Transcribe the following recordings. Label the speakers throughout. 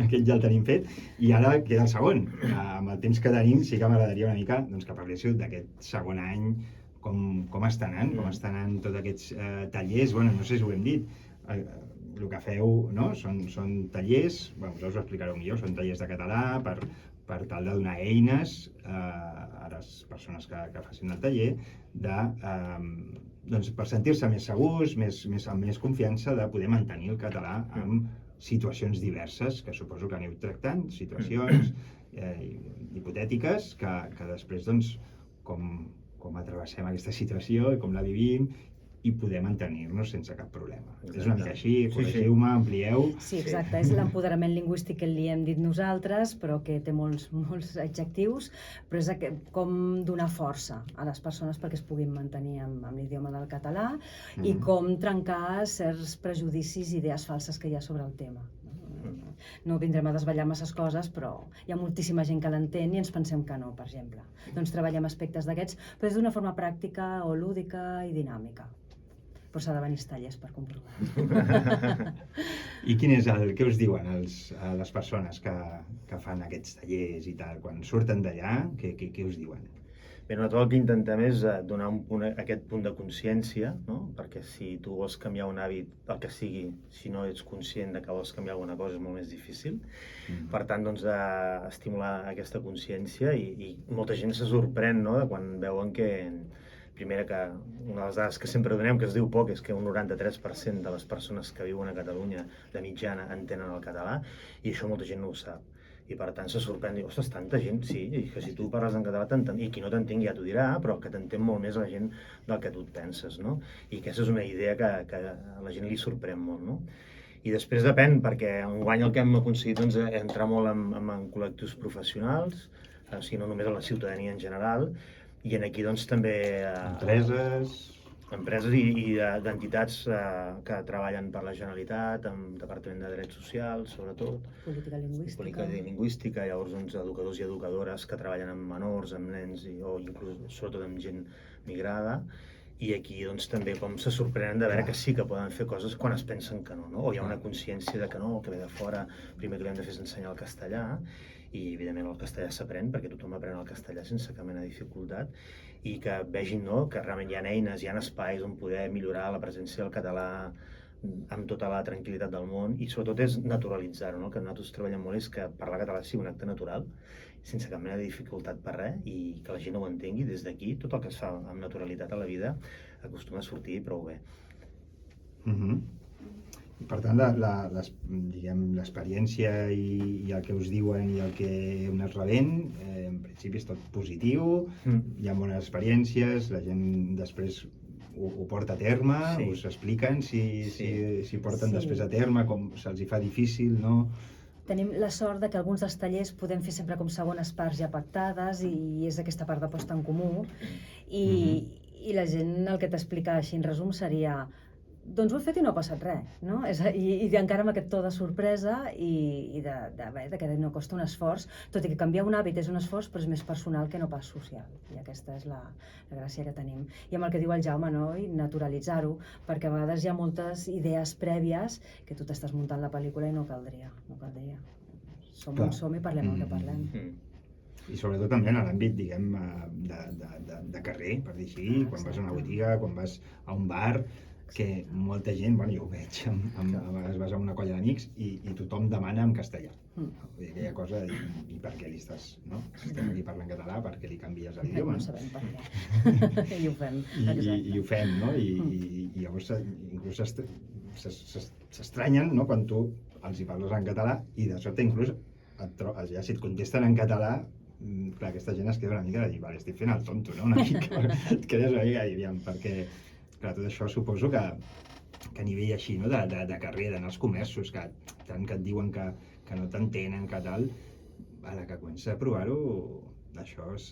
Speaker 1: aquest ja el tenim fet, i ara queda el segon. Amb el temps que tenim sí que m'agradaria una mica doncs, que parléssiu d'aquest segon any, com està anant, com estan anant tots aquests tallers. Bueno, no sé si ho hem dit, el que feu, no? Són tallers, vosaltres ho explicareu millor, són tallers de català per tal de donar eines a les persones que facin el taller doncs per sentir-se més segurs, amb més confiança de poder mantenir el català en situacions diverses, que suposo que aneu tractant, situacions hipotètiques que després, doncs, com atravessem aquesta situació i com la vivim i poder mantenir-nos sense cap problema. Exacte. És una mica així, corregiu-me, amplieu...
Speaker 2: Sí, exacte, és l'empoderament lingüístic que li hem dit nosaltres, però que té molts adjectius, però és com donar força a les persones perquè es puguin mantenir amb l'idioma del català i com trencar certs prejudicis i idees falses que hi ha sobre el tema. No vindrem a desvetllar masses coses, però hi ha moltíssima gent que l'entén i ens pensem que no, per exemple. Doncs treballem aspectes d'aquests, però és d'una forma pràctica o lúdica i dinàmica. Però s'ha de venir als tallers per comprovar.
Speaker 1: I què us diuen les persones que fan aquests tallers i tal? Quan surten d'allà, què us diuen?
Speaker 3: Bé, nosaltres el que intentem és donar aquest punt de consciència, no? Perquè si tu vols canviar un hàbit, el que sigui, si no ets conscient de que vols canviar alguna cosa és molt més difícil. Per tant, doncs, estimular aquesta consciència i molta gent se sorprèn, no?, de quan veuen que primera, que una de les dades que sempre donem, que es diu poc, és que un 93% de les persones que viuen a Catalunya de mitjana entenen el català, i això molta gent no ho sap. I per tant se sorprèn, diu, ostres, tanta gent, sí, i que si tu parles en català t'entén, i qui no t'entengui ja t'ho dirà, però que t'entén molt més la gent del que tu et penses, no? I aquesta és una idea que a la gent li sorprèn molt, no? I després depèn, perquè enguany el que hem aconseguit és entrar molt en col·lectius professionals, o sigui, no només a la ciutadania en general, i aquí doncs també empreses i d'entitats que treballen per la Generalitat, amb Departament de Drets Socials, sobretot.
Speaker 2: Política
Speaker 3: lingüística, llavors doncs educadors i educadores que treballen amb menors, amb nens, o inclús sobretot amb gent migrada. I aquí doncs també com se sorprenen de veure que sí que poden fer coses quan es pensen que no, no? O hi ha una consciència de que no, que ve de fora, primer que li hem de fer és ensenyar el castellà, i evidentment el castellà s'aprèn perquè tothom aprèn el castellà sense cap mena de dificultat, i que vegin, no?, que realment hi ha eines, hi ha espais on poder millorar la presència del català amb tota la tranquil·litat del món, i sobretot és naturalitzar-ho, no? El que nosaltres treballem molt és que parlar català sigui un acte natural, sense cap mena de dificultat per res, i que la gent ho entengui. Des d'aquí, tot el que es fa amb naturalitat a la vida acostuma a sortir prou bé.
Speaker 1: Per tant, l'experiència i el que us diuen i el que un es rebent, en principi és tot positiu, hi ha bones experiències, la gent després ho porta a terme, us expliquen si porten després a terme, com se'ls hi fa difícil, no?
Speaker 2: Tenim la sort de que alguns dels tallers podem fer sempre com segones parts ja pactades, i és aquesta part de posta en comú, i la gent el que t'explica així en resum seria: doncs ho he fet i no ha passat res, no? I encara amb aquest to de sorpresa i de que no costa un esforç, tot i que canviar un hàbit és un esforç, però és més personal que no pas social, i aquesta és la gràcia que tenim. I amb el que diu el Jaume, no?, i naturalitzar-ho, perquè a vegades hi ha moltes idees prèvies que tu t'estàs muntant la pel·lícula i no caldria. Som on som i parlem el que parlem.
Speaker 1: I sobretot també en l'àmbit, diguem, de carrer, per dir així, quan vas a una botiga, quan vas a un bar, que molta gent, bueno, jo ho veig, a vegades vas a una colla d'amics i tothom demana en castellà. Aquella cosa de dir, i per què li estàs, no? Si estem aquí parlant català, per què li canvies l'idioma?
Speaker 2: No sabem per què. I ho fem.
Speaker 1: I ho fem, no? I llavors inclús s'estranyen, no?, quan tu els hi parles en català i de sobte inclús ja si et contesten en català, clar, aquesta gent es queda una mica de dir, vale, estic fent el tonto, no? Una mica, et quedes una mica i perquè clar, tot això suposo que a nivell així, no?, de carrer, d'anar als comerços, que tant que et diuen que no t'entenen, que tal, a la que comença a provar-ho, això es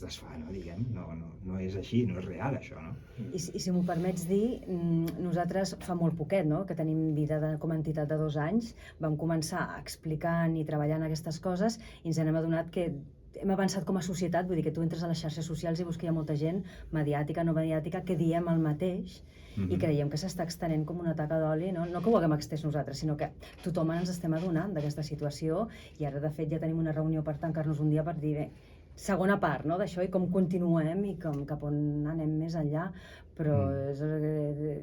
Speaker 1: desfà, no?, diguem, no és així, no és real això, no?
Speaker 2: I si m'ho permets dir, nosaltres fa molt poquet, no?, que tenim vida com a entitat de 2 anys, vam començar explicant i treballant aquestes coses i ens n'hem adonat que hem avançat com a societat, vull dir que tu entres a les xarxes socials i veus que hi ha molta gent, mediàtica, no mediàtica, que diem el mateix i creiem que s'està extenent com una taca d'oli, no que ho haguem extès nosaltres, sinó que tothom ens estem adonant d'aquesta situació i ara, de fet, ja tenim una reunió per tancar-nos un dia per dir, bé, segona part d'això i com continuem i cap on anem més enllà, però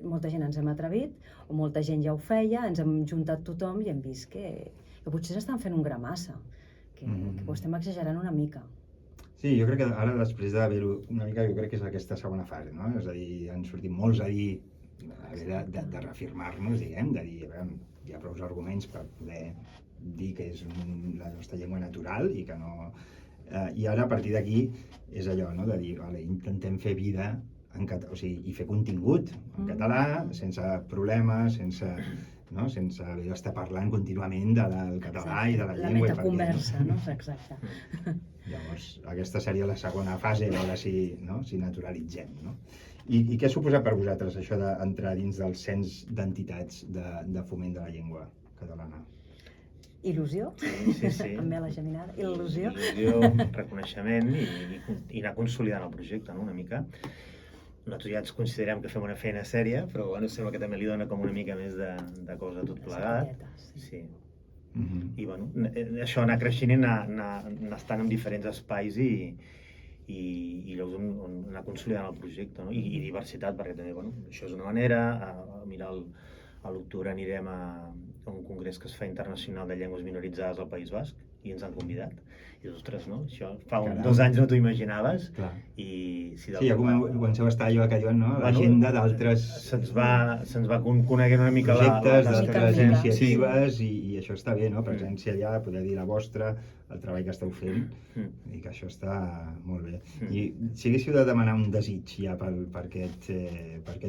Speaker 2: molta gent ens hem atrevit, o molta gent ja ho feia, ens hem juntat tothom i hem vist que potser s'estan fent un gra massa, que ho estem exagerant una mica.
Speaker 1: Sí, jo crec que ara, després d'haver-ho una mica, jo crec que és aquesta segona fase, no? És a dir, han sortit molts a dir, de reafirmar-nos, diguem, de dir, hi ha prou arguments per poder dir que és la nostra llengua natural i que no... I ara, a partir d'aquí, és allò, no?, de dir, vale, intentem fer vida en català, o sigui, i fer contingut en català, sense problemes, sense haver d'estar parlant contínuament del català i de la llengua.
Speaker 2: La metaconversa, no? Exacte.
Speaker 1: Llavors, aquesta seria la segona fase, a veure si naturalitzem, no? I què suposa per vosaltres això d'entrar dins del cens d'entitats de foment de la llengua catalana?
Speaker 2: Il·lusió,
Speaker 3: Sí.
Speaker 2: amb la geminada, il·lusió.
Speaker 3: Il·lusió, reconeixement i anar consolidant el projecte, no?, una mica. Nosaltres ja ens considerem que fem una feina sèria, però bueno, sembla que també li dona com una mica més de cosa tot plegat. Sí. I bueno, això, anar creixent i anar estant en diferents espais i llocs on anar consolidant el projecte, no? I diversitat, perquè també, bueno, això és una manera. Mira, a l'octubre anirem a un congrés que es fa internacional de llengües minoritzades al País Basc i ens han convidat. I ostres, no? Això fa 2 anys no t'ho imaginaves.
Speaker 1: Clar.
Speaker 3: Sí,
Speaker 1: ja comenceu a estar allò que diuen, no? L'agenda d'altres...
Speaker 3: Se'ns va coneguent una mica
Speaker 1: projectes d'altres iniciatives i això està bé, no? Presència allà, poder dir la vostra, el treball que esteu fent, i que això està molt bé. I si haguéssiu de demanar un desig ja per aquest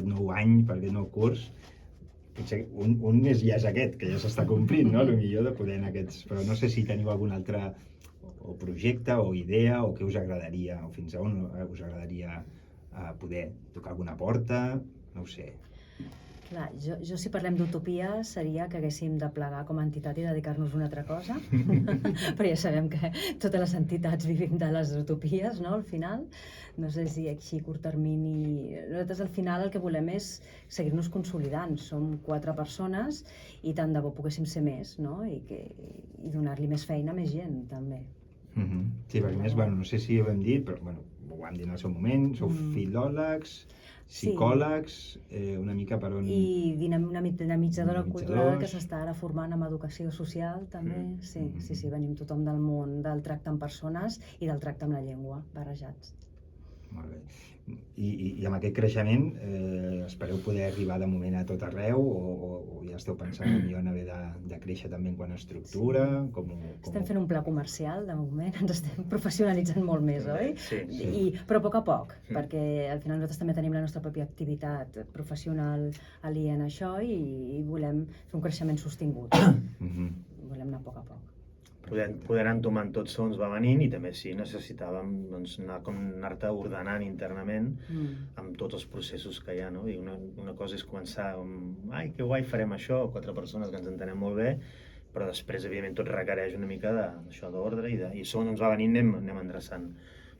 Speaker 1: nou any, per aquest nou curs, potser un ja és aquest, que ja s'està complint, no? Potser de poder en aquests... Però no sé si teniu algun altre o projecte o idea o què us agradaria, o fins a on us agradaria poder tocar alguna porta, no ho sé.
Speaker 2: Clar, jo si parlem d'utopia seria que haguéssim de plegar com a entitat i dedicar-nos a una altra cosa, però ja sabem que totes les entitats vivim de les utopies, no?, al final. No sé si així a curt termini... Nosaltres al final el que volem és seguir-nos consolidant. Som 4 persones i tant de bo poguéssim ser més, no?, i donar-li més feina a més gent, també.
Speaker 1: Sí, perquè més, no sé si ho hem dit, però ho vam dir en el seu moment, sou filòlegs, psicòlegs, una mica per on...
Speaker 2: I dinamitzadora cultural que s'està ara formant amb educació social, també. Sí, venim tothom del món del tracte amb persones i del tracte amb la llengua, barrejats.
Speaker 1: Molt bé. I amb aquest creixement espereu poder arribar de moment a tot arreu o ja esteu pensant en haver de créixer també en quant a estructura?
Speaker 2: Estem fent un pla comercial de moment, ens estem professionalitzant molt més, oi?
Speaker 3: Sí.
Speaker 2: Però a poc a poc, perquè al final nosaltres també tenim la nostra pròpia activitat professional aliè en això i volem fer un creixement sostingut. Volem anar a poc a poc.
Speaker 3: Poder anar entomant tot segons va venint i també sí, necessitàvem anar-te ordenant internament amb tots els processos que hi ha, no? I una cosa és començar amb ai, que guai, farem això, 4 persones que ens entenem molt bé, però després, evidentment, tot requereix una mica d'això d'ordre i segons ens va venint anem endreçant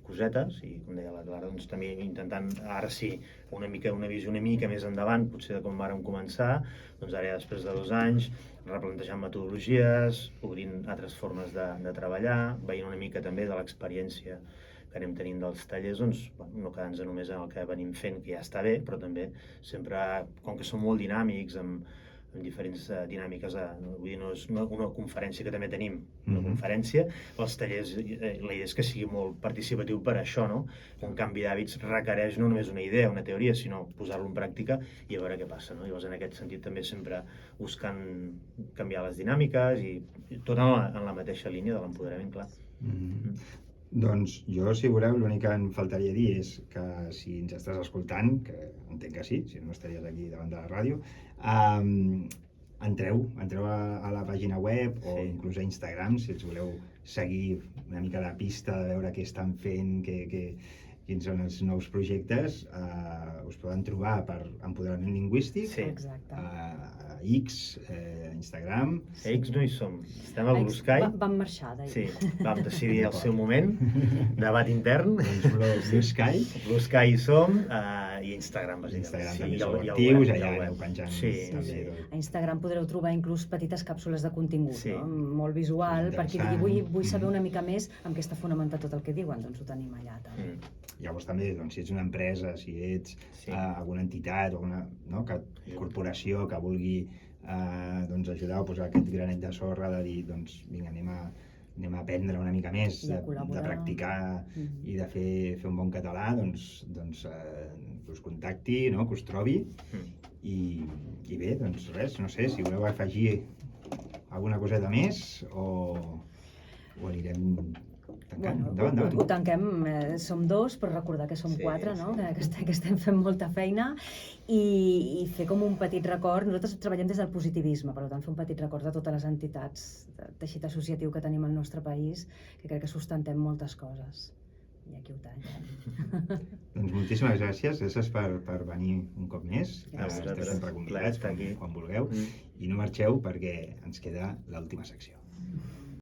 Speaker 3: cosetes i, com deia la Clara, doncs també intentant, ara sí, una visió una mica més endavant, potser de com vàrem començar, doncs ara ja després de 2 anys, replantejant metodologies, obrint altres formes de treballar, veient una mica també de l'experiència que anem tenint dels tallers, doncs no quedar-nos només en el que venim fent, que ja està bé, però també sempre, com que som molt dinàmics, amb diferents dinàmiques, vull dir, no és una conferència que també tenim, una conferència, els tallers, la idea és que sigui molt participatiu per això, no? Un canvi d'hàbits requereix no només una idea, una teoria, sinó posar-lo en pràctica i a veure què passa, no? Llavors, en aquest sentit, també sempre buscant canviar les dinàmiques i tot en la mateixa línia de l'empoderament, clar.
Speaker 1: Doncs jo, si voleu, l'únic que em faltaria dir és que si ens estàs escoltant, que entenc que sí, si no estaries aquí davant de la ràdio, entreu a la pàgina web o inclús a Instagram, si els voleu seguir una mica la pista de veure què estan fent, quins són els nous projectes, us poden trobar per Empoderament Lingüístic, X, Instagram...
Speaker 3: A X no hi som, estem a Blue Sky.
Speaker 2: Vam marxar d'ahir.
Speaker 3: Sí, vam decidir al seu moment, debat intern.
Speaker 1: Doncs Blue Sky.
Speaker 3: Blue Sky hi som, i Instagram, bàsicament.
Speaker 1: Instagram
Speaker 3: Sí,
Speaker 1: també
Speaker 3: i
Speaker 1: sou
Speaker 3: el
Speaker 1: actius,
Speaker 3: web,
Speaker 1: allà
Speaker 3: el web.
Speaker 1: aneu penjant.
Speaker 3: Sí,
Speaker 1: també,
Speaker 3: sí.
Speaker 1: doncs.
Speaker 2: A Instagram podreu trobar inclús petites càpsules de contingut,
Speaker 3: Sí.
Speaker 2: no? Molt visual, per qui digui
Speaker 1: Interessant.
Speaker 2: vull saber una mica més en què està fonamentat tot el que diuen, doncs ho tenim allà també.
Speaker 1: Llavors també, doncs, si ets una empresa, si ets
Speaker 3: Sí.
Speaker 1: alguna entitat o una corporació que vulgui doncs, ajudar a posar aquest granet de sorra de dir, doncs, vinga, anem a aprendre una mica més,
Speaker 2: I a
Speaker 1: de
Speaker 2: col·laborar.
Speaker 1: practicar i de fer un bon català, doncs que us contacti, no? Que us trobi. I bé, doncs res, no sé, si voleu afegir alguna coseta més o anirem tancant. Endavant.
Speaker 2: Ho tanquem, som 2, però recordar que som 4, no? Que estem fent molta feina i fer com un petit record. Nosaltres treballem des del positivisme, per tant fer un petit record de totes les entitats de teixit associatiu que tenim al nostre país, que crec que sustentem moltes coses. I aquí ho tanquem.
Speaker 1: Doncs moltíssimes gràcies per venir un cop més.
Speaker 2: Gràcies.
Speaker 1: Esteu sempre convidats quan vulgueu. I no marxeu perquè ens queda l'última secció.